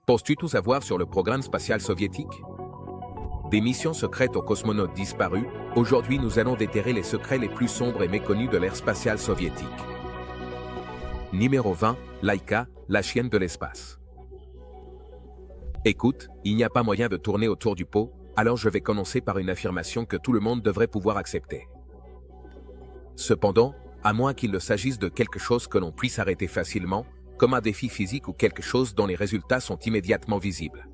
Penses-tu tout savoir sur le programme spatial soviétique? Des missions secrètes aux cosmonautes disparus, aujourd'hui nous allons déterrer les secrets les plus sombres et méconnus de l'ère spatiale soviétique. Numéro 20, Laika, la chienne de l'espace. Écoute, il n'y a pas moyen de tourner autour du pot, alors je vais commencer par une affirmation que tout le monde devrait pouvoir accepter. Cependant, à moins qu'il ne s'agisse de quelque chose que l'on puisse arrêter facilement, comme un défi physique ou quelque chose dont les résultats sont immédiatement visibles.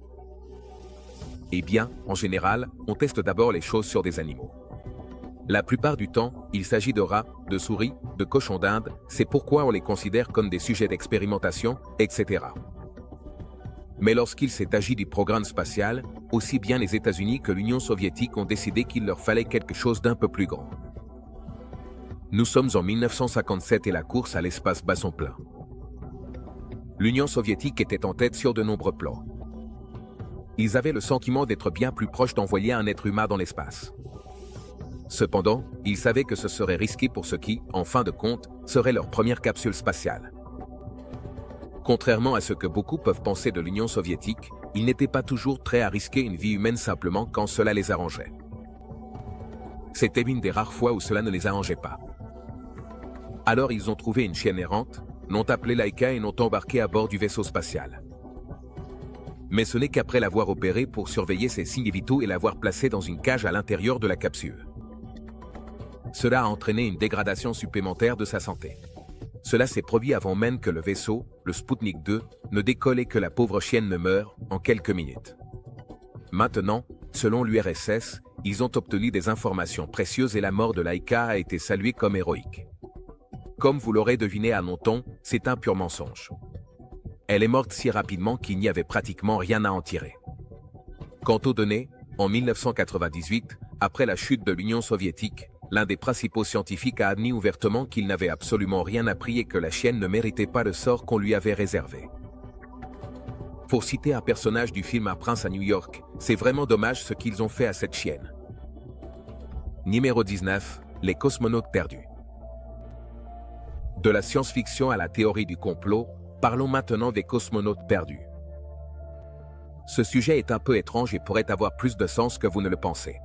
Eh bien, en général, on teste d'abord les choses sur des animaux. La plupart du temps, il s'agit de rats, de souris, de cochons d'Inde, c'est pourquoi on les considère comme des sujets d'expérimentation, etc. Mais lorsqu'il s'est agi du programme spatial, aussi bien les États-Unis que l'Union soviétique ont décidé qu'il leur fallait quelque chose d'un peu plus grand. Nous sommes en 1957 et la course à l'espace bat son plein. L'Union soviétique était en tête sur de nombreux plans. Ils avaient le sentiment d'être bien plus proches d'envoyer un être humain dans l'espace. Cependant, ils savaient que ce serait risqué pour ceux qui, en fin de compte, serait leur première capsule spatiale. Contrairement à ce que beaucoup peuvent penser de l'Union soviétique, ils n'étaient pas toujours prêts à risquer une vie humaine simplement quand cela les arrangeait. C'était une des rares fois où cela ne les arrangeait pas. Alors ils ont trouvé une chienne errante, l'ont appelée Laika et l'ont embarquée à bord du vaisseau spatial. Mais ce n'est qu'après l'avoir opérée pour surveiller ses signes vitaux et l'avoir placée dans une cage à l'intérieur de la capsule. Cela a entraîné une dégradation supplémentaire de sa santé. Cela s'est produit avant même que le vaisseau, le Sputnik 2, ne décolle et que la pauvre chienne ne meure en quelques minutes. Maintenant, selon l'URSS, ils ont obtenu des informations précieuses et la mort de Laika a été saluée comme héroïque. Comme vous l'aurez deviné à mon ton, c'est un pur mensonge. Elle est morte si rapidement qu'il n'y avait pratiquement rien à en tirer. Quant aux données, en 1998, après la chute de l'Union soviétique, l'un des principaux scientifiques a admis ouvertement qu'il n'avait absolument rien appris et que la chienne ne méritait pas le sort qu'on lui avait réservé. Pour citer un personnage du film Un prince à New York, c'est vraiment dommage ce qu'ils ont fait à cette chienne. Numéro 19, les cosmonautes perdus. De la science-fiction à la théorie du complot, parlons maintenant des cosmonautes perdus. Ce sujet est un peu étrange et pourrait avoir plus de sens que vous ne le pensez.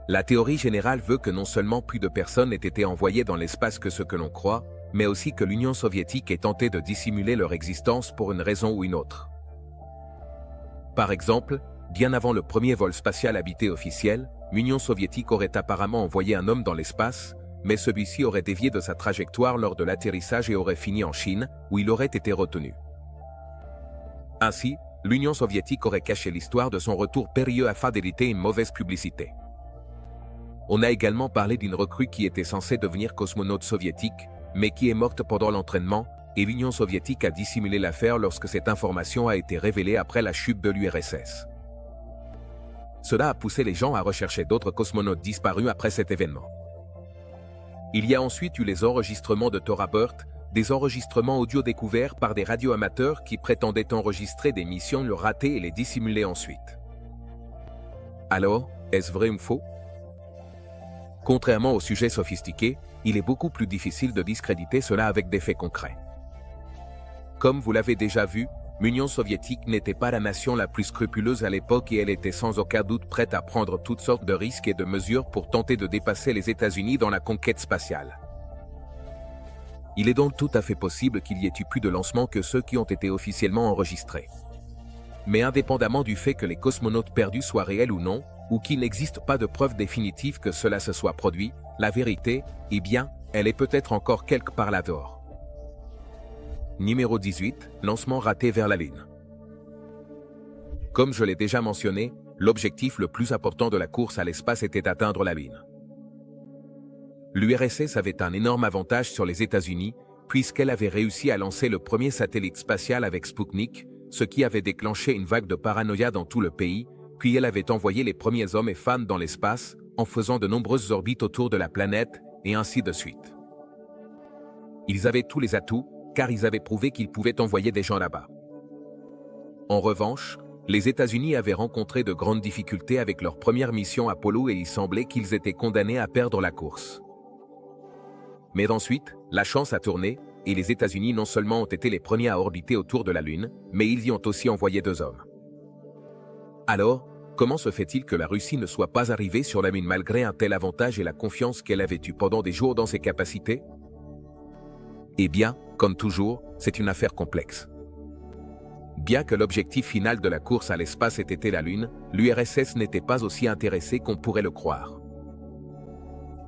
La théorie générale veut que non seulement plus de personnes aient été envoyées dans l'espace que ce que l'on croit, mais aussi que l'Union soviétique ait tenté de dissimuler leur existence pour une raison ou une autre. Par exemple, bien avant le premier vol spatial habité officiel, l'Union soviétique aurait apparemment envoyé un homme dans l'espace, mais celui-ci aurait dévié de sa trajectoire lors de l'atterrissage et aurait fini en Chine, où il aurait été retenu. Ainsi, l'Union soviétique aurait caché l'histoire de son retour périlleux afin d'éviter une mauvaise publicité. On a également parlé d'une recrue qui était censée devenir cosmonaute soviétique, mais qui est morte pendant l'entraînement, et l'Union soviétique a dissimulé l'affaire lorsque cette information a été révélée après la chute de l'URSS. Cela a poussé les gens à rechercher d'autres cosmonautes disparus après cet événement. Il y a ensuite eu les enregistrements de Thora Bird, des enregistrements audio découverts par des radioamateurs qui prétendaient enregistrer des missions ratées et les dissimuler ensuite. Alors, est-ce vrai ou faux? Contrairement aux sujets sophistiqués, il est beaucoup plus difficile de discréditer cela avec des faits concrets. Comme vous l'avez déjà vu, l'Union soviétique n'était pas la nation la plus scrupuleuse à l'époque et elle était sans aucun doute prête à prendre toutes sortes de risques et de mesures pour tenter de dépasser les États-Unis dans la conquête spatiale. Il est donc tout à fait possible qu'il y ait eu plus de lancements que ceux qui ont été officiellement enregistrés. Mais indépendamment du fait que les cosmonautes perdus soient réels ou non, ou qu'il n'existe pas de preuve définitive que cela se soit produit, la vérité, eh bien, elle est peut-être encore quelque part là dehors. Numéro 18, lancement raté vers la Lune. Comme je l'ai déjà mentionné, l'objectif le plus important de la course à l'espace était d'atteindre la Lune. L'URSS avait un énorme avantage sur les États-Unis, puisqu'elle avait réussi à lancer le premier satellite spatial avec Sputnik, ce qui avait déclenché une vague de paranoïa dans tout le pays, puis elle avait envoyé les premiers hommes et femmes dans l'espace, en faisant de nombreuses orbites autour de la planète, et ainsi de suite. Ils avaient tous les atouts, car ils avaient prouvé qu'ils pouvaient envoyer des gens là-bas. En revanche, les États-Unis avaient rencontré de grandes difficultés avec leur première mission Apollo et il semblait qu'ils étaient condamnés à perdre la course. Mais ensuite, la chance a tourné, et les États-Unis non seulement ont été les premiers à orbiter autour de la Lune, mais ils y ont aussi envoyé 2 hommes. Alors, comment se fait-il que la Russie ne soit pas arrivée sur la Lune malgré un tel avantage et la confiance qu'elle avait eue pendant des jours dans ses capacités? Eh bien, comme toujours, c'est une affaire complexe. Bien que l'objectif final de la course à l'espace ait été la Lune, l'URSS n'était pas aussi intéressé qu'on pourrait le croire.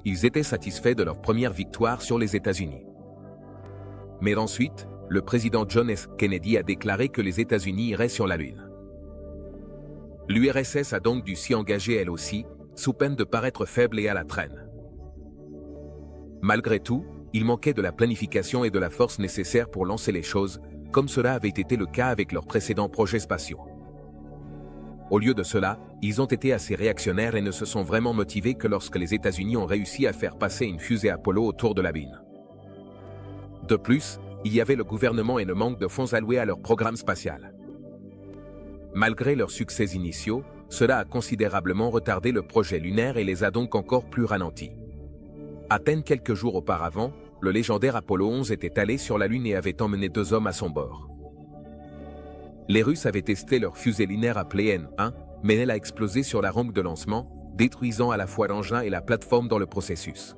Ils étaient satisfaits de leur première victoire sur les États-Unis. Mais ensuite, le président John F. Kennedy a déclaré que les États-Unis iraient sur la Lune. L'URSS a donc dû s'y engager elle aussi, sous peine de paraître faible et à la traîne. Malgré tout, il manquait de la planification et de la force nécessaires pour lancer les choses, comme cela avait été le cas avec leurs précédents projets spatiaux. Au lieu de cela, ils ont été assez réactionnaires et ne se sont vraiment motivés que lorsque les États-Unis ont réussi à faire passer une fusée Apollo autour de la Lune. De plus, il y avait le gouvernement et le manque de fonds alloués à leur programme spatial. Malgré leurs succès initiaux, cela a considérablement retardé le projet lunaire et les a donc encore plus ralentis. À peine quelques jours auparavant, le légendaire Apollo 11 était allé sur la Lune et avait emmené 2 hommes à son bord. Les Russes avaient testé leur fusée lunaire appelée N1, mais elle a explosé sur la rampe de lancement, détruisant à la fois l'engin et la plateforme dans le processus.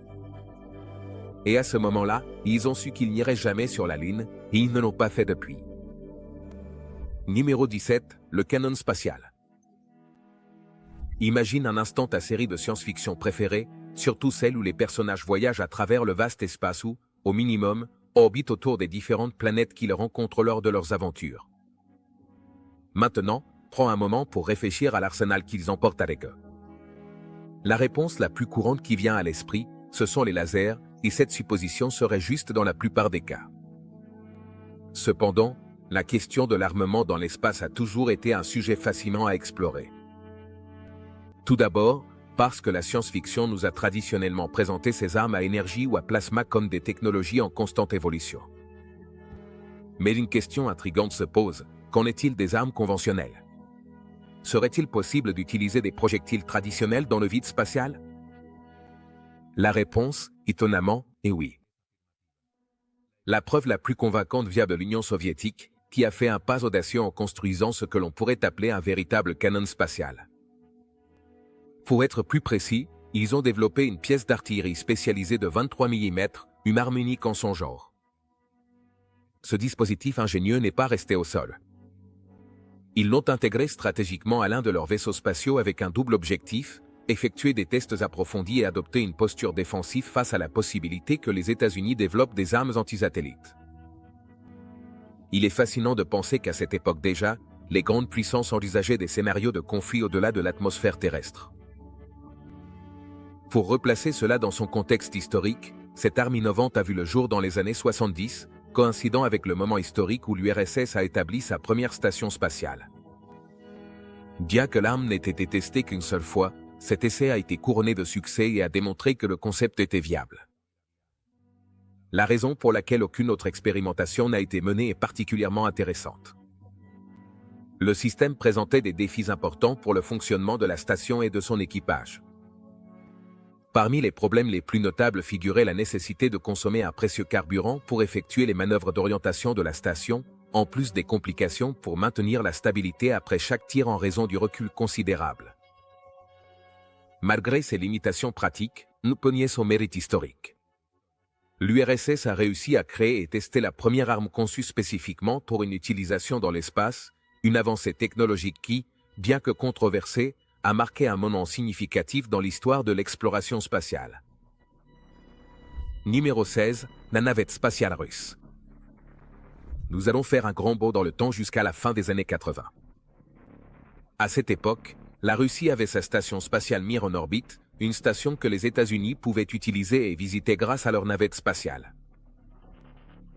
Et à ce moment-là, ils ont su qu'ils n'iraient jamais sur la Lune, et ils ne l'ont pas fait depuis. Numéro 17, le canon spatial. Imagine un instant ta série de science-fiction préférée, surtout celle où les personnages voyagent à travers le vaste espace ou, au minimum, orbitent autour des différentes planètes qu'ils rencontrent lors de leurs aventures. Maintenant, prends un moment pour réfléchir à l'arsenal qu'ils emportent avec eux. La réponse la plus courante qui vient à l'esprit, ce sont les lasers, et cette supposition serait juste dans la plupart des cas. Cependant, la question de l'armement dans l'espace a toujours été un sujet fascinant à explorer. Tout d'abord, parce que la science-fiction nous a traditionnellement présenté ces armes à énergie ou à plasma comme des technologies en constante évolution. Mais une question intrigante se pose, qu'en est-il des armes conventionnelles? Serait-il possible d'utiliser des projectiles traditionnels dans le vide spatial? La réponse, étonnamment, est oui. La preuve la plus convaincante vient de l'Union soviétique, qui a fait un pas audacieux en construisant ce que l'on pourrait appeler un véritable canon spatial. Pour être plus précis, ils ont développé une pièce d'artillerie spécialisée de 23 mm, une arme unique en son genre. Ce dispositif ingénieux n'est pas resté au sol. Ils l'ont intégré stratégiquement à l'un de leurs vaisseaux spatiaux avec un double objectif, effectuer des tests approfondis et adopter une posture défensive face à la possibilité que les États-Unis développent des armes antisatellites. Il est fascinant de penser qu'à cette époque déjà, les grandes puissances envisageaient des scénarios de conflit au-delà de l'atmosphère terrestre. Pour replacer cela dans son contexte historique, cette arme innovante a vu le jour dans les années 70, coïncidant avec le moment historique où l'URSS a établi sa première station spatiale. Bien que l'arme n'ait été testée qu'une seule fois, cet essai a été couronné de succès et a démontré que le concept était viable. La raison pour laquelle aucune autre expérimentation n'a été menée est particulièrement intéressante. Le système présentait des défis importants pour le fonctionnement de la station et de son équipage. Parmi les problèmes les plus notables figurait la nécessité de consommer un précieux carburant pour effectuer les manœuvres d'orientation de la station, en plus des complications pour maintenir la stabilité après chaque tir en raison du recul considérable. Malgré ces limitations pratiques, nous peniait son mérite historique. L'URSS a réussi à créer et tester la première arme conçue spécifiquement pour une utilisation dans l'espace, une avancée technologique qui, bien que controversée, a marqué un moment significatif dans l'histoire de l'exploration spatiale. Numéro 16, la navette spatiale russe. Nous allons faire un grand bond dans le temps jusqu'à la fin des années 80. À cette époque, la Russie avait sa station spatiale Mir en orbite, une station que les États-Unis pouvaient utiliser et visiter grâce à leur navette spatiale.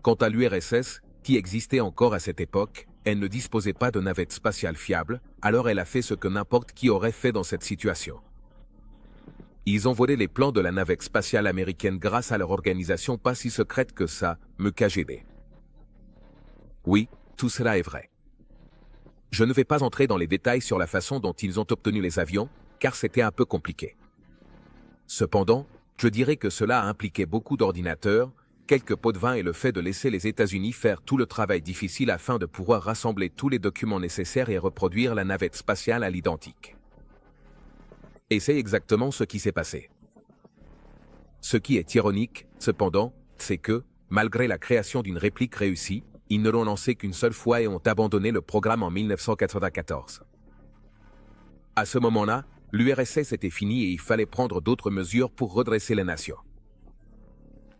Quant à l'URSS, qui existait encore à cette époque, elle ne disposait pas de navette spatiale fiable, alors elle a fait ce que n'importe qui aurait fait dans cette situation. Ils ont volé les plans de la navette spatiale américaine grâce à leur organisation pas si secrète que ça, le KGB. Oui, tout cela est vrai. Je ne vais pas entrer dans les détails sur la façon dont ils ont obtenu les avions, car c'était un peu compliqué. Cependant, je dirais que cela a impliqué beaucoup d'ordinateurs, quelques pots de vin et le fait de laisser les États-Unis faire tout le travail difficile afin de pouvoir rassembler tous les documents nécessaires et reproduire la navette spatiale à l'identique. Et c'est exactement ce qui s'est passé. Ce qui est ironique, cependant, c'est que, malgré la création d'une réplique réussie, ils ne l'ont lancé qu'une seule fois et ont abandonné le programme en 1994. À ce moment-là, l'URSS était fini et il fallait prendre d'autres mesures pour redresser la nation.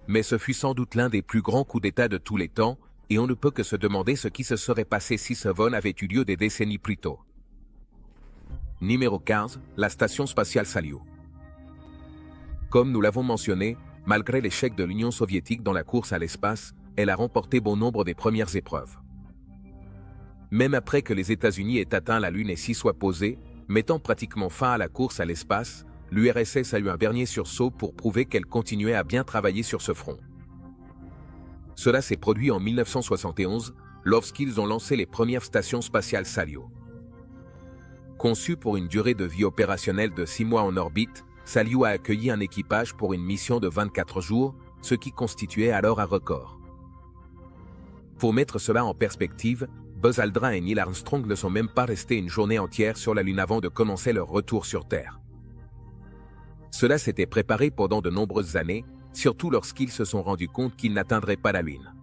Mais ce fut sans doute l'un des plus grands coups d'État de tous les temps, et on ne peut que se demander ce qui se serait passé si ce vol avait eu lieu des décennies plus tôt. Numéro 15, la station spatiale Salyut. Comme nous l'avons mentionné, malgré l'échec de l'Union soviétique dans la course à l'espace, elle a remporté bon nombre des premières épreuves. Même après que les États-Unis aient atteint la Lune et s'y soient posés, mettant pratiquement fin à la course à l'espace, l'URSS a eu un dernier sursaut pour prouver qu'elle continuait à bien travailler sur ce front. Cela s'est produit en 1971, lorsqu'ils ont lancé les premières stations spatiales Salyut. Conçues pour une durée de vie opérationnelle de 6 mois en orbite, Salyut a accueilli un équipage pour une mission de 24 jours, ce qui constituait alors un record. Pour mettre cela en perspective, Buzz Aldrin et Neil Armstrong ne sont même pas restés une journée entière sur la Lune avant de commencer leur retour sur Terre. Cela s'était préparé pendant de nombreuses années, surtout lorsqu'ils se sont rendus compte qu'ils n'atteindraient pas la Lune.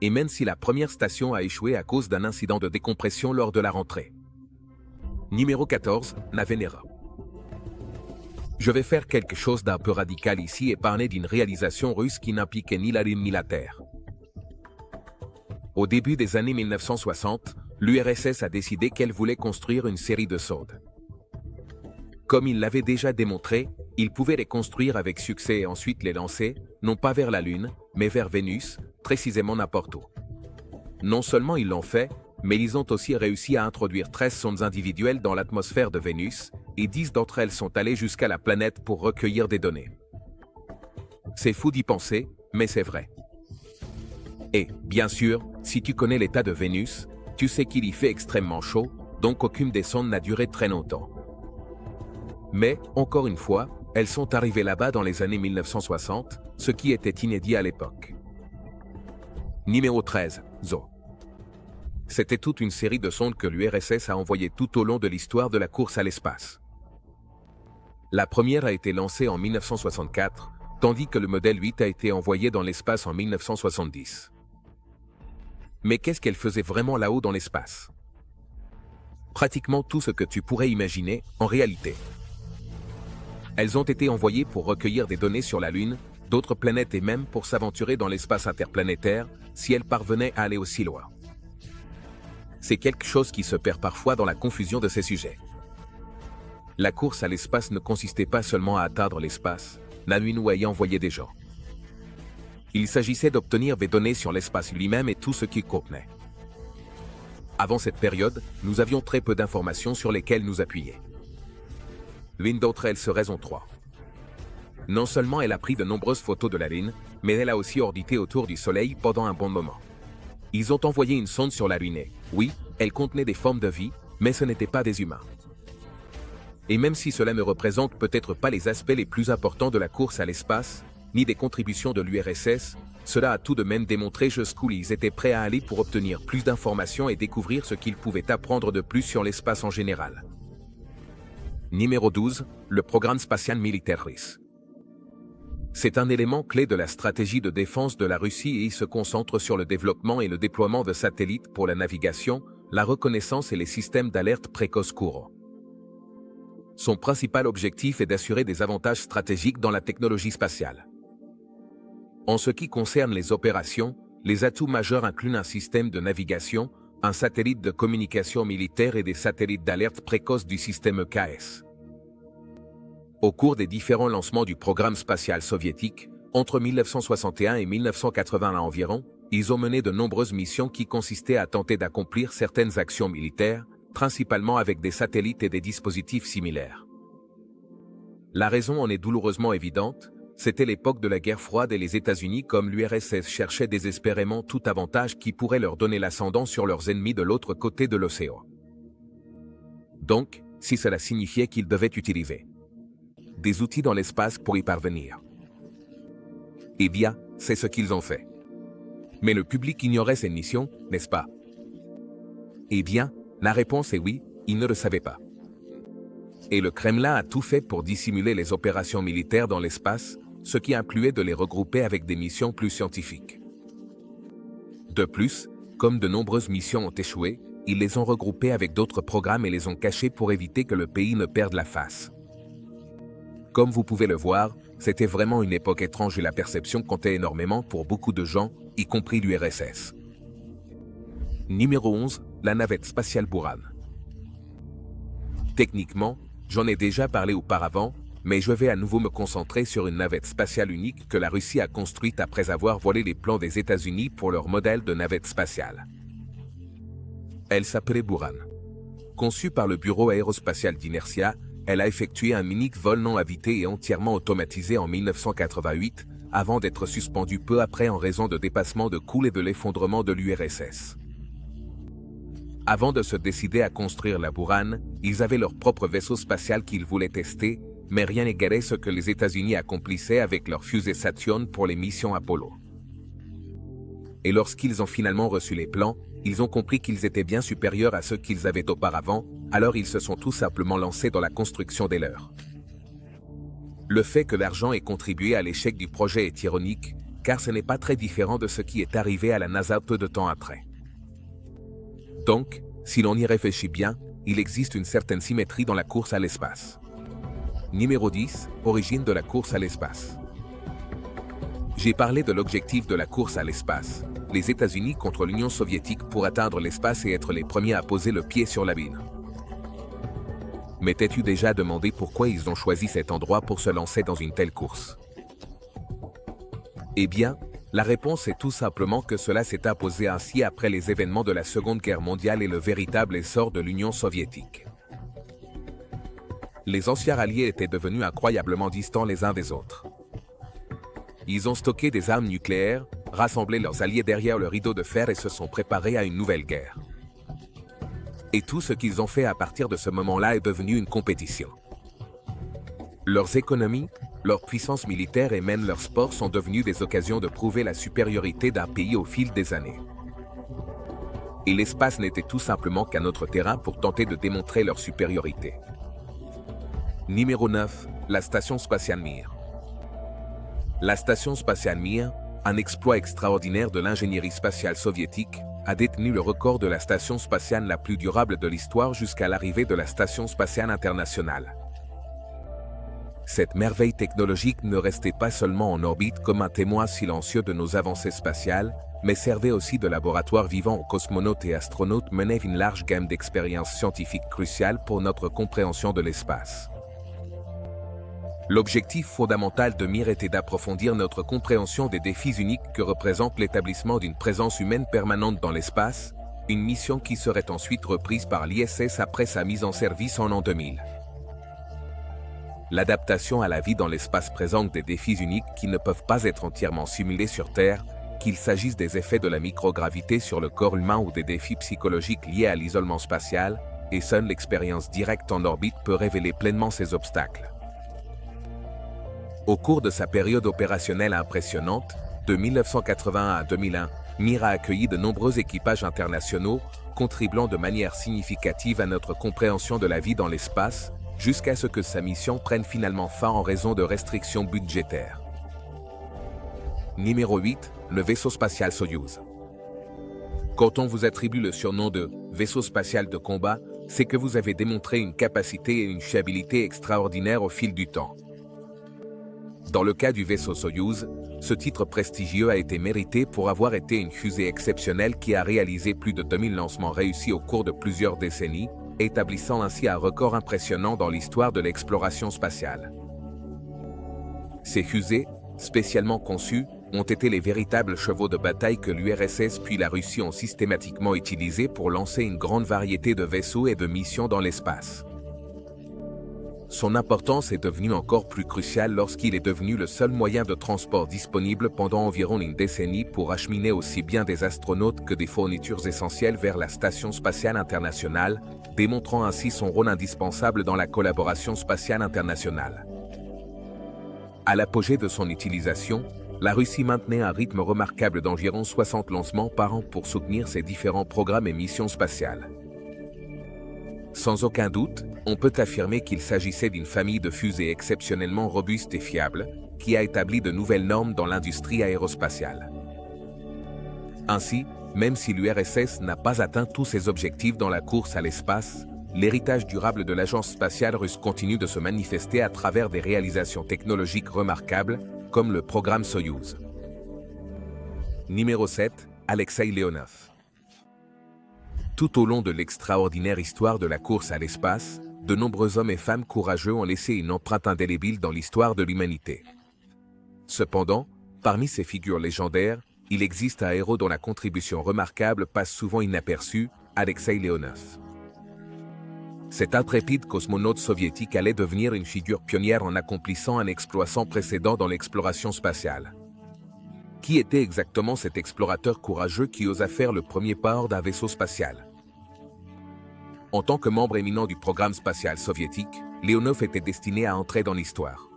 Et même si la première station a échoué à cause d'un incident de décompression lors de la rentrée. Numéro 14, Navenera. Je vais faire quelque chose d'un peu radical ici et parler d'une réalisation russe qui n'impliquait ni la Lune ni la Terre. Au début des années 1960, l'URSS a décidé qu'elle voulait construire une série de sondes. Comme il l'avait déjà démontré, il pouvait les construire avec succès et ensuite les lancer, non pas vers la Lune, mais vers Vénus, précisément n'importe où. Non seulement ils l'ont fait, mais ils ont aussi réussi à introduire 13 sondes individuelles dans l'atmosphère de Vénus, et 10 d'entre elles sont allées jusqu'à la planète pour recueillir des données. C'est fou d'y penser, mais c'est vrai. Et, bien sûr, si tu connais l'état de Vénus, tu sais qu'il y fait extrêmement chaud, donc aucune des sondes n'a duré très longtemps. Mais, encore une fois, elles sont arrivées là-bas dans les années 1960, ce qui était inédit à l'époque. Numéro 13, ZO. C'était toute une série de sondes que l'URSS a envoyées tout au long de l'histoire de la course à l'espace. La première a été lancée en 1964, tandis que le modèle 8 a été envoyé dans l'espace en 1970. Mais qu'est-ce qu'elle faisait vraiment là-haut dans l'espace? Pratiquement tout ce que tu pourrais imaginer, en réalité. Elles ont été envoyées pour recueillir des données sur la Lune, d'autres planètes et même pour s'aventurer dans l'espace interplanétaire, si elles parvenaient à aller aussi loin. C'est quelque chose qui se perd parfois dans la confusion de ces sujets. La course à l'espace ne consistait pas seulement à atteindre l'espace, la Lune ou à y envoyer des gens. Il s'agissait d'obtenir des données sur l'espace lui-même et tout ce qu'il contenait. Avant cette période, nous avions très peu d'informations sur lesquelles nous appuyer. L'une d'entre elles serait Zond 3. Non seulement elle a pris de nombreuses photos de la Lune, mais elle a aussi orbité autour du Soleil pendant un bon moment. Ils ont envoyé une sonde sur la Lune et, oui, elle contenait des formes de vie, mais ce n'étaient pas des humains. Et même si cela ne représente peut-être pas les aspects les plus importants de la course à l'espace, ni des contributions de l'URSS, cela a tout de même démontré jusqu'où ils étaient prêts à aller pour obtenir plus d'informations et découvrir ce qu'ils pouvaient apprendre de plus sur l'espace en général. Numéro 12, le programme spatial militaire russe. C'est un élément clé de la stratégie de défense de la Russie et il se concentre sur le développement et le déploiement de satellites pour la navigation, la reconnaissance et les systèmes d'alerte précoce courants. Son principal objectif est d'assurer des avantages stratégiques dans la technologie spatiale. En ce qui concerne les opérations, les atouts majeurs incluent un système de navigation, un satellite de communication militaire et des satellites d'alerte précoce du système EKS. Au cours des différents lancements du programme spatial soviétique, entre 1961 et 1981 environ, ils ont mené de nombreuses missions qui consistaient à tenter d'accomplir certaines actions militaires, principalement avec des satellites et des dispositifs similaires. La raison en est douloureusement évidente, c'était l'époque de la guerre froide et les États-Unis comme l'URSS cherchaient désespérément tout avantage qui pourrait leur donner l'ascendant sur leurs ennemis de l'autre côté de l'océan. Donc, si cela signifiait qu'ils devaient utiliser des outils dans l'espace pour y parvenir. Eh bien, c'est ce qu'ils ont fait. Mais le public ignorait ces missions, n'est-ce pas? Eh bien, la réponse est oui, ils ne le savaient pas. Et le Kremlin a tout fait pour dissimuler les opérations militaires dans l'espace, ce qui incluait de les regrouper avec des missions plus scientifiques. De plus, comme de nombreuses missions ont échoué, ils les ont regroupées avec d'autres programmes et les ont cachés pour éviter que le pays ne perde la face. Comme vous pouvez le voir, c'était vraiment une époque étrange et la perception comptait énormément pour beaucoup de gens, y compris l'URSS. Numéro 11, la navette spatiale Buran. Techniquement, j'en ai déjà parlé auparavant, mais je vais à nouveau me concentrer sur une navette spatiale unique que la Russie a construite après avoir volé les plans des États-Unis pour leur modèle de navette spatiale. Elle s'appelait Buran. Conçue par le Bureau aérospatial d'Inertia, elle a effectué un unique vol non habité et entièrement automatisé en 1988, avant d'être suspendue peu après en raison de dépassement de coûts et de l'effondrement de l'URSS. Avant de se décider à construire la Buran, ils avaient leur propre vaisseau spatial qu'ils voulaient tester, mais rien n'égalait ce que les États-Unis accomplissaient avec leur fusée Saturn pour les missions Apollo. Et lorsqu'ils ont finalement reçu les plans, ils ont compris qu'ils étaient bien supérieurs à ceux qu'ils avaient auparavant, alors ils se sont tout simplement lancés dans la construction des leurs. Le fait que l'argent ait contribué à l'échec du projet est ironique, car ce n'est pas très différent de ce qui est arrivé à la NASA peu de temps après. Donc, si l'on y réfléchit bien, il existe une certaine symétrie dans la course à l'espace. Numéro 10, origine de la course à l'espace. J'ai parlé de l'objectif de la course à l'espace, les États-Unis contre l'Union soviétique pour atteindre l'espace et être les premiers à poser le pied sur la Lune. Mais t'es-tu déjà demandé pourquoi ils ont choisi cet endroit pour se lancer dans une telle course? Eh bien, la réponse est tout simplement que cela s'est imposé ainsi après les événements de la Seconde Guerre mondiale et le véritable essor de l'Union soviétique. Les anciens alliés étaient devenus incroyablement distants les uns des autres. Ils ont stocké des armes nucléaires, rassemblé leurs alliés derrière le rideau de fer et se sont préparés à une nouvelle guerre. Et tout ce qu'ils ont fait à partir de ce moment-là est devenu une compétition. Leurs économies, leur puissance militaire et même leur sport sont devenus des occasions de prouver la supériorité d'un pays au fil des années. Et l'espace n'était tout simplement qu'un autre terrain pour tenter de démontrer leur supériorité. Numéro 9, la station spatiale Mir. La station spatiale Mir, un exploit extraordinaire de l'ingénierie spatiale soviétique, a détenu le record de la station spatiale la plus durable de l'histoire jusqu'à l'arrivée de la Station spatiale internationale. Cette merveille technologique ne restait pas seulement en orbite comme un témoin silencieux de nos avancées spatiales, mais servait aussi de laboratoire vivant aux cosmonautes et astronautes, menait une large gamme d'expériences scientifiques cruciales pour notre compréhension de l'espace. L'objectif fondamental de Mir était d'approfondir notre compréhension des défis uniques que représente l'établissement d'une présence humaine permanente dans l'espace, une mission qui serait ensuite reprise par l'ISS après sa mise en service en l'an 2000. L'adaptation à la vie dans l'espace présente des défis uniques qui ne peuvent pas être entièrement simulés sur Terre, qu'il s'agisse des effets de la microgravité sur le corps humain ou des défis psychologiques liés à l'isolement spatial, et seule l'expérience directe en orbite peut révéler pleinement ces obstacles. Au cours de sa période opérationnelle impressionnante, de 1981 à 2001, Mir a accueilli de nombreux équipages internationaux, contribuant de manière significative à notre compréhension de la vie dans l'espace, jusqu'à ce que sa mission prenne finalement fin en raison de restrictions budgétaires. Numéro 8, le vaisseau spatial Soyouz. Quand on vous attribue le surnom de « vaisseau spatial de combat », c'est que vous avez démontré une capacité et une fiabilité extraordinaires au fil du temps. Dans le cas du vaisseau Soyouz, ce titre prestigieux a été mérité pour avoir été une fusée exceptionnelle qui a réalisé plus de 2000 lancements réussis au cours de plusieurs décennies, établissant ainsi un record impressionnant dans l'histoire de l'exploration spatiale. Ces fusées, spécialement conçues, ont été les véritables chevaux de bataille que l'URSS puis la Russie ont systématiquement utilisés pour lancer une grande variété de vaisseaux et de missions dans l'espace. Son importance est devenue encore plus cruciale lorsqu'il est devenu le seul moyen de transport disponible pendant environ une décennie pour acheminer aussi bien des astronautes que des fournitures essentielles vers la Station spatiale internationale, démontrant ainsi son rôle indispensable dans la collaboration spatiale internationale. À l'apogée de son utilisation, la Russie maintenait un rythme remarquable d'environ 60 lancements par an pour soutenir ses différents programmes et missions spatiales. Sans aucun doute, on peut affirmer qu'il s'agissait d'une famille de fusées exceptionnellement robuste et fiable, qui a établi de nouvelles normes dans l'industrie aérospatiale. Ainsi, même si l'URSS n'a pas atteint tous ses objectifs dans la course à l'espace, l'héritage durable de l'agence spatiale russe continue de se manifester à travers des réalisations technologiques remarquables, comme le programme Soyouz. Numéro 7, Alexeï Leonov. Tout au long de l'extraordinaire histoire de la course à l'espace, de nombreux hommes et femmes courageux ont laissé une empreinte indélébile dans l'histoire de l'humanité. Cependant, parmi ces figures légendaires, il existe un héros dont la contribution remarquable passe souvent inaperçue, Alexeï Leonov. Cet intrépide cosmonaute soviétique allait devenir une figure pionnière en accomplissant un exploit sans précédent dans l'exploration spatiale. Qui était exactement cet explorateur courageux qui osa faire le premier pas hors d'un vaisseau spatial? En tant que membre éminent du programme spatial soviétique, Leonov était destiné à entrer dans l'histoire.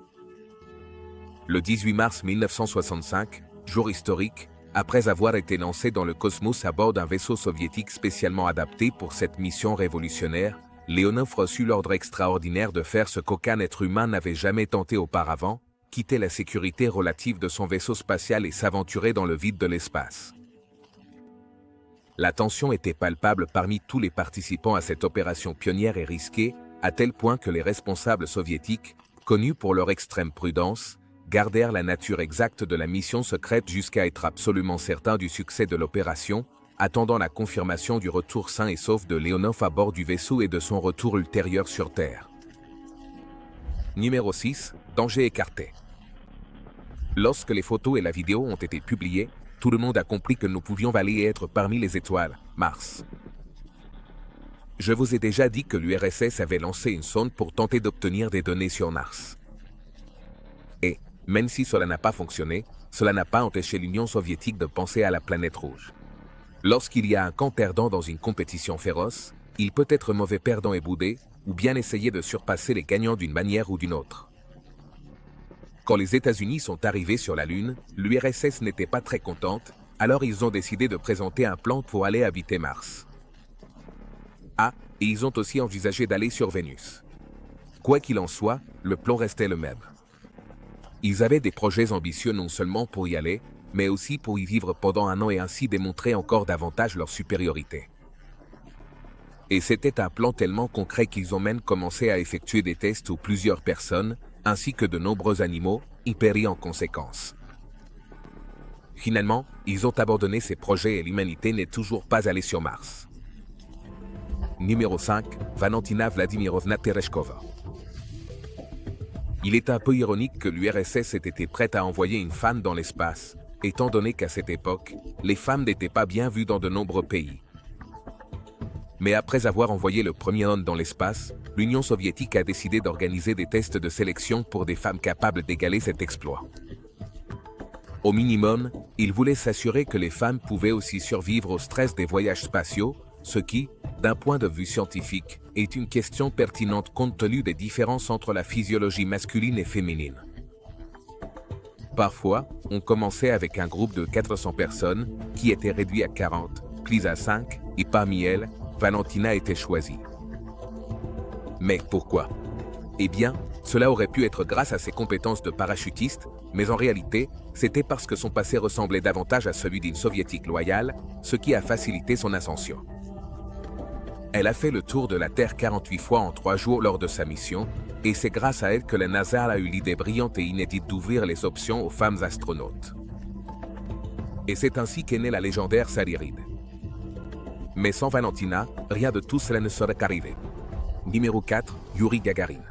Le 18 mars 1965, jour historique, après avoir été lancé dans le cosmos à bord d'un vaisseau soviétique spécialement adapté pour cette mission révolutionnaire, Leonov reçut l'ordre extraordinaire de faire ce qu'aucun être humain n'avait jamais tenté auparavant, quitter la sécurité relative de son vaisseau spatial et s'aventurer dans le vide de l'espace. La tension était palpable parmi tous les participants à cette opération pionnière et risquée, à tel point que les responsables soviétiques, connus pour leur extrême prudence, gardèrent la nature exacte de la mission secrète jusqu'à être absolument certains du succès de l'opération, attendant la confirmation du retour sain et sauf de Leonov à bord du vaisseau et de son retour ultérieur sur Terre. Numéro 6, danger écarté. Lorsque les photos et la vidéo ont été publiées, tout le monde a compris que nous pouvions aller et être parmi les étoiles, Mars. Je vous ai déjà dit que l'URSS avait lancé une sonde pour tenter d'obtenir des données sur Mars. Et, même si cela n'a pas fonctionné, cela n'a pas empêché l'Union soviétique de penser à la planète rouge. Lorsqu'il y a un camp perdant dans une compétition féroce, il peut être mauvais perdant et boudé, ou bien essayer de surpasser les gagnants d'une manière ou d'une autre. Quand les États-Unis sont arrivés sur la Lune, l'URSS n'était pas très contente, alors ils ont décidé de présenter un plan pour aller habiter Mars. Et ils ont aussi envisagé d'aller sur Vénus. Quoi qu'il en soit, le plan restait le même. Ils avaient des projets ambitieux non seulement pour y aller, mais aussi pour y vivre pendant un an et ainsi démontrer encore davantage leur supériorité. Et c'était un plan tellement concret qu'ils ont même commencé à effectuer des tests où plusieurs personnes, ainsi que de nombreux animaux, y périrent en conséquence. Finalement, ils ont abandonné ces projets et l'humanité n'est toujours pas allée sur Mars. Numéro 5, Valentina Vladimirovna Tereshkova. Il est un peu ironique que l'URSS ait été prête à envoyer une femme dans l'espace, étant donné qu'à cette époque, les femmes n'étaient pas bien vues dans de nombreux pays. Mais après avoir envoyé le premier homme dans l'espace, l'Union soviétique a décidé d'organiser des tests de sélection pour des femmes capables d'égaler cet exploit. Au minimum, ils voulaient s'assurer que les femmes pouvaient aussi survivre au stress des voyages spatiaux, ce qui, d'un point de vue scientifique, est une question pertinente compte tenu des différences entre la physiologie masculine et féminine. Parfois, on commençait avec un groupe de 400 personnes, qui était réduit à 40, puis à 5, et parmi elles, Valentina était choisie. Mais pourquoi? Eh bien, cela aurait pu être grâce à ses compétences de parachutiste, mais en réalité, c'était parce que son passé ressemblait davantage à celui d'une soviétique loyale, ce qui a facilité son ascension. Elle a fait le tour de la Terre 48 fois en 3 jours lors de sa mission, et c'est grâce à elle que la NASA a eu l'idée brillante et inédite d'ouvrir les options aux femmes astronautes. Et c'est ainsi qu'est née la légendaire Salyride. Mais sans Valentina, rien de tout cela ne serait arrivé. Numéro 4, Yuri Gagarin.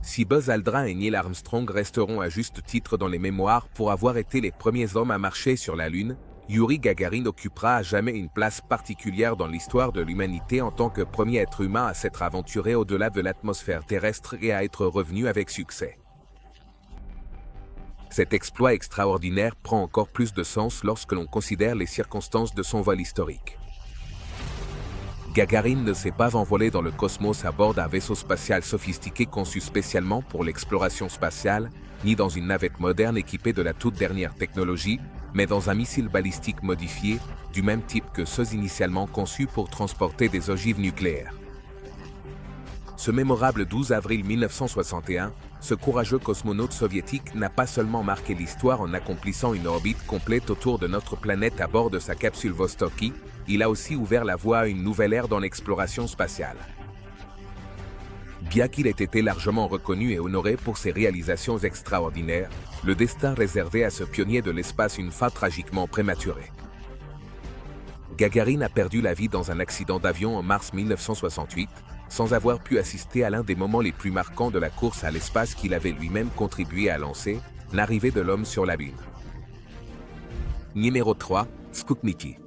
Si Buzz Aldrin et Neil Armstrong resteront à juste titre dans les mémoires pour avoir été les premiers hommes à marcher sur la Lune, Yuri Gagarin occupera à jamais une place particulière dans l'histoire de l'humanité en tant que premier être humain à s'être aventuré au-delà de l'atmosphère terrestre et à être revenu avec succès. Cet exploit extraordinaire prend encore plus de sens lorsque l'on considère les circonstances de son vol historique. Gagarin ne s'est pas envolé dans le cosmos à bord d'un vaisseau spatial sophistiqué conçu spécialement pour l'exploration spatiale, ni dans une navette moderne équipée de la toute dernière technologie, mais dans un missile balistique modifié, du même type que ceux initialement conçus pour transporter des ogives nucléaires. Ce mémorable 12 avril 1961, ce courageux cosmonaute soviétique n'a pas seulement marqué l'histoire en accomplissant une orbite complète autour de notre planète à bord de sa capsule Vostoki, il a aussi ouvert la voie à une nouvelle ère dans l'exploration spatiale. Bien qu'il ait été largement reconnu et honoré pour ses réalisations extraordinaires, le destin réservait à ce pionnier de l'espace une fin tragiquement prématurée. Gagarine a perdu la vie dans un accident d'avion en mars 1968, sans avoir pu assister à l'un des moments les plus marquants de la course à l'espace qu'il avait lui-même contribué à lancer, l'arrivée de l'homme sur la Lune. Numéro 3, Sputnik.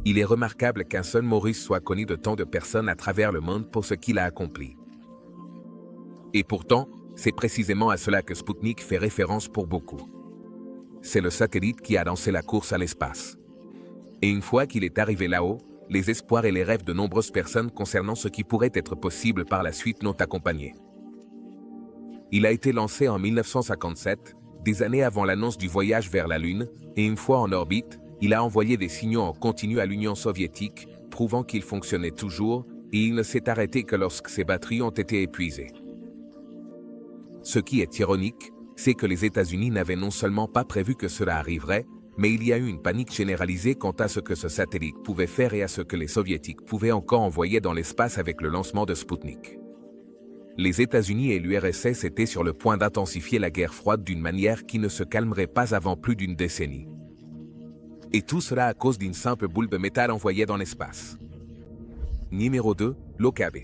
Il est remarquable qu'un seul Maurice soit connu de tant de personnes à travers le monde pour ce qu'il a accompli. Et pourtant, c'est précisément à cela que Sputnik fait référence pour beaucoup. C'est le satellite qui a lancé la course à l'espace. Et une fois qu'il est arrivé là-haut, les espoirs et les rêves de nombreuses personnes concernant ce qui pourrait être possible par la suite l'ont accompagné. Il a été lancé en 1957, des années avant l'annonce du voyage vers la Lune, et une fois en orbite, il a envoyé des signaux en continu à l'Union soviétique, prouvant qu'il fonctionnait toujours, et il ne s'est arrêté que lorsque ses batteries ont été épuisées. Ce qui est ironique, c'est que les États-Unis n'avaient non seulement pas prévu que cela arriverait, mais il y a eu une panique généralisée quant à ce que ce satellite pouvait faire et à ce que les Soviétiques pouvaient encore envoyer dans l'espace avec le lancement de Sputnik. Les États-Unis et l'URSS étaient sur le point d'intensifier la guerre froide d'une manière qui ne se calmerait pas avant plus d'une décennie. Et tout cela à cause d'une simple boule de métal envoyée dans l'espace. Numéro 2, l'OKB.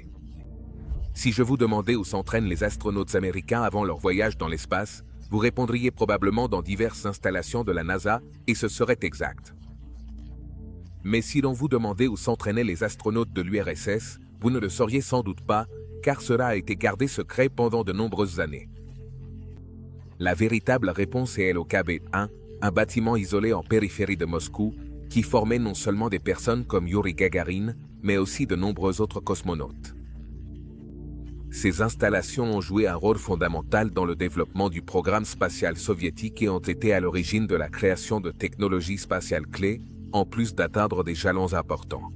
Si je vous demandais où s'entraînent les astronautes américains avant leur voyage dans l'espace, vous répondriez probablement dans diverses installations de la NASA, et ce serait exact. Mais si l'on vous demandait où s'entraînaient les astronautes de l'URSS, vous ne le sauriez sans doute pas, car cela a été gardé secret pendant de nombreuses années. La véritable réponse est l'OKB-1, un bâtiment isolé en périphérie de Moscou, qui formait non seulement des personnes comme Yuri Gagarin, mais aussi de nombreux autres cosmonautes. Ces installations ont joué un rôle fondamental dans le développement du programme spatial soviétique et ont été à l'origine de la création de technologies spatiales clés, en plus d'atteindre des jalons importants.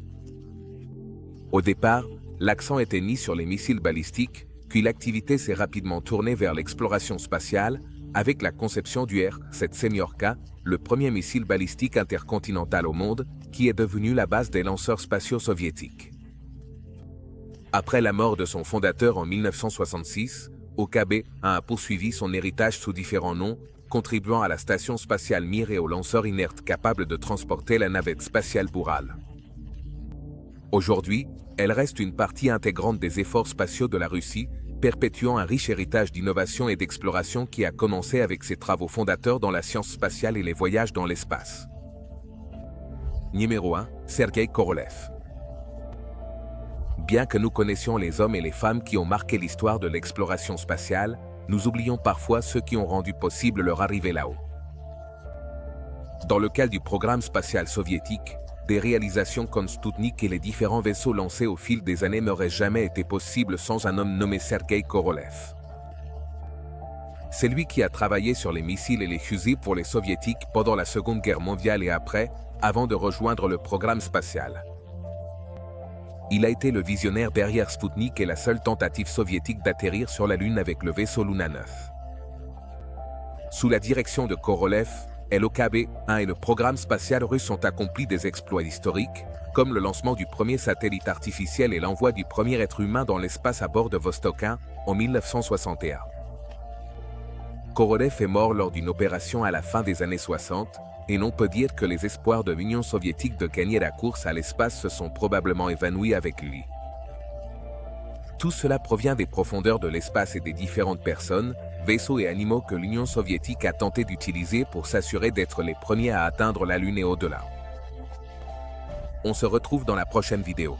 Au départ, l'accent était mis sur les missiles balistiques, puis l'activité s'est rapidement tournée vers l'exploration spatiale, avec la conception du R-7 Semyorka, le premier missile balistique intercontinental au monde, qui est devenu la base des lanceurs spatiaux soviétiques. Après la mort de son fondateur en 1966, OKB a poursuivi son héritage sous différents noms, contribuant à la station spatiale Mir et au lanceur inerte capable de transporter la navette spatiale Bural. Aujourd'hui, elle reste une partie intégrante des efforts spatiaux de la Russie, perpétuant un riche héritage d'innovation et d'exploration qui a commencé avec ses travaux fondateurs dans la science spatiale et les voyages dans l'espace. Numéro 1, Sergei Korolev. Bien que nous connaissions les hommes et les femmes qui ont marqué l'histoire de l'exploration spatiale, nous oublions parfois ceux qui ont rendu possible leur arrivée là-haut. Dans le cas du programme spatial soviétique, des réalisations comme Sputnik et les différents vaisseaux lancés au fil des années n'auraient jamais été possibles sans un homme nommé Sergei Korolev. C'est lui qui a travaillé sur les missiles et les fusils pour les soviétiques pendant la Seconde Guerre mondiale et après, avant de rejoindre le programme spatial. Il a été le visionnaire derrière Sputnik et la seule tentative soviétique d'atterrir sur la Lune avec le vaisseau Luna 9. Sous la direction de Korolev, l'OKB-1 et le programme spatial russe ont accompli des exploits historiques, comme le lancement du premier satellite artificiel et l'envoi du premier être humain dans l'espace à bord de Vostok 1 en 1961. Korolev est mort lors d'une opération à la fin des années 60, et l'on peut dire que les espoirs de l'Union soviétique de gagner la course à l'espace se sont probablement évanouis avec lui. Tout cela provient des profondeurs de l'espace et des différentes personnes, vaisseaux et animaux que l'Union soviétique a tenté d'utiliser pour s'assurer d'être les premiers à atteindre la Lune et au-delà. On se retrouve dans la prochaine vidéo.